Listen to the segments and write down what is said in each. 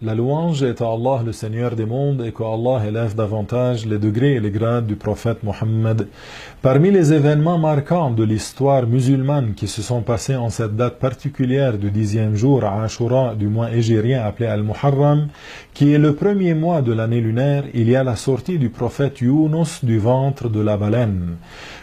La louange est à Allah, le Seigneur des mondes, et qu'Allah élève davantage les degrés et les grades du prophète Mohammed. Parmi les événements marquants de l'histoire musulmane qui se sont passés en cette date particulière du 10e jour à Ashura du mois hégirien appelé Al-Muharram, qui est le premier mois de l'année lunaire, il y a la sortie du prophète Yunus du ventre de la baleine.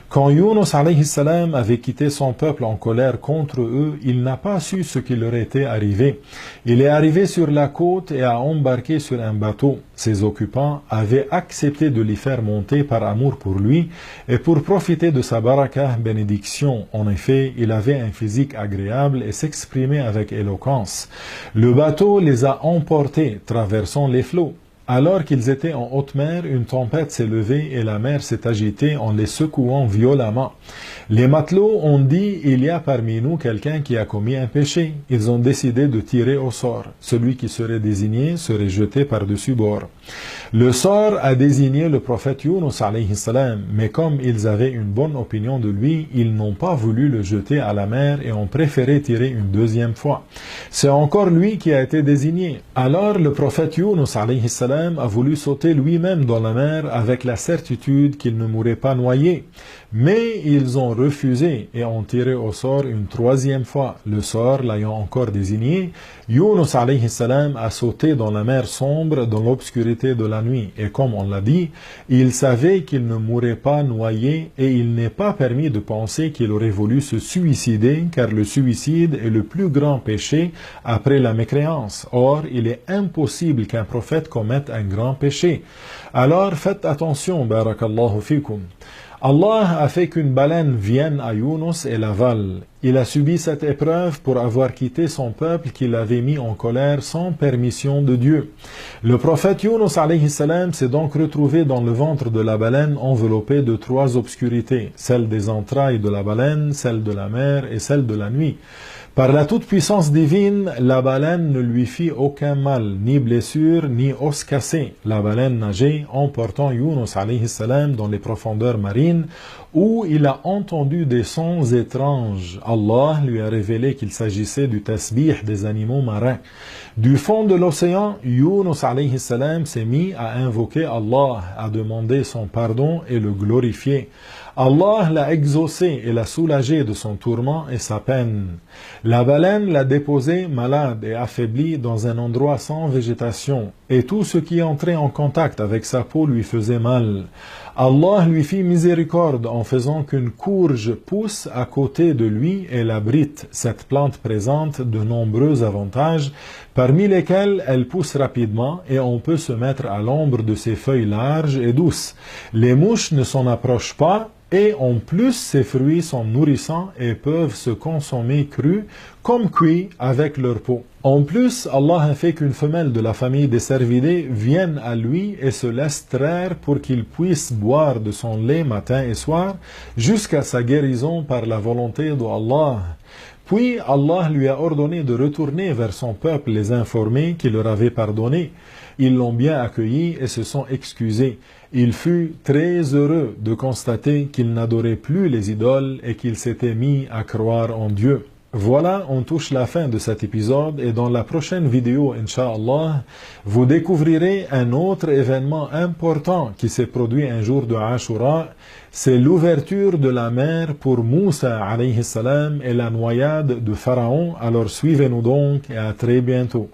Quand Yunus alayhi salam avait quitté son peuple en colère contre eux, il n'a pas su ce qui leur était arrivé. Il est arrivé sur la côte et a embarqué sur un bateau. Ses occupants avaient accepté de l'y faire monter par amour pour lui et pour profiter de sa barakah, bénédiction. En effet, il avait un physique agréable et s'exprimait avec éloquence. Le bateau les a emportés, traversant les flots. Alors qu'ils étaient en haute mer, une tempête s'est levée et la mer s'est agitée en les secouant violemment. Les matelots ont dit, il y a parmi nous quelqu'un qui a commis un péché. Ils ont décidé de tirer au sort. Celui qui serait désigné serait jeté par-dessus bord. Le sort a désigné le prophète Yunus alayhi salam, mais comme ils avaient une bonne opinion de lui, ils n'ont pas voulu le jeter à la mer et ont préféré tirer une deuxième fois. C'est encore lui qui a été désigné. Alors le prophète Yunus alayhi salam a voulu sauter lui-même dans la mer avec la certitude qu'il ne mourrait pas noyé. Mais ils ont refusé et ont tiré au sort une troisième fois. Le sort l'ayant encore désigné, Yunus alayhi salam a sauté dans la mer sombre dans l'obscurité de la nuit. Et comme on l'a dit, il savait qu'il ne mourrait pas noyé et il n'est pas permis de penser qu'il aurait voulu se suicider car le suicide est le plus grand péché après la mécréance. Or, il est impossible qu'un prophète commette un grand péché. Alors faites attention, barakallahu fikum. Allah a fait qu'une baleine vienne à Yunus et l'avale. Il a subi cette épreuve pour avoir quitté son peuple qu'il avait mis en colère sans permission de Dieu. Le prophète Yunus alayhi salam s'est donc retrouvé dans le ventre de la baleine enveloppé de trois obscurités, celle des entrailles de la baleine, celle de la mer et celle de la nuit. Par la toute-puissance divine, la baleine ne lui fit aucun mal, ni blessure, ni os cassé. La baleine nageait, emportant Yunus alayhi salam dans les profondeurs marines, où il a entendu des sons étranges. Allah lui a révélé qu'il s'agissait du tasbih des animaux marins. Du fond de l'océan, Yunus alayhi salam s'est mis à invoquer Allah, à demander son pardon et le glorifier. Allah l'a exaucé et l'a soulagé de son tourment et sa peine. La baleine l'a déposé malade et affaibli dans un endroit sans végétation, et tout ce qui entrait en contact avec sa peau lui faisait mal. Allah lui fit miséricorde en faisant qu'une courge pousse à côté de lui et l'abrite. Cette plante présente de nombreux avantages, parmi lesquels elle pousse rapidement et on peut se mettre à l'ombre de ses feuilles larges et douces. Les mouches ne s'en approchent pas, et en plus ces fruits sont nourrissants et peuvent se consommer crus comme cuits avec leur peau. En plus, Allah a fait qu'une femelle de la famille des cervidés vienne à lui et se laisse traire pour qu'il puisse boire de son lait matin et soir jusqu'à sa guérison par la volonté d'Allah. Puis Allah lui a ordonné de retourner vers son peuple les informer qu'il leur avait pardonné. Ils l'ont bien accueilli et se sont excusés. Il fut très heureux de constater qu'il n'adorait plus les idoles et qu'il s'était mis à croire en Dieu. Voilà, on touche la fin de cet épisode et dans la prochaine vidéo, Inch'Allah, vous découvrirez un autre événement important qui s'est produit un jour de Ashura. C'est l'ouverture de la mer pour Moussa alayhi salam et la noyade de Pharaon. Alors suivez-nous donc et à très bientôt.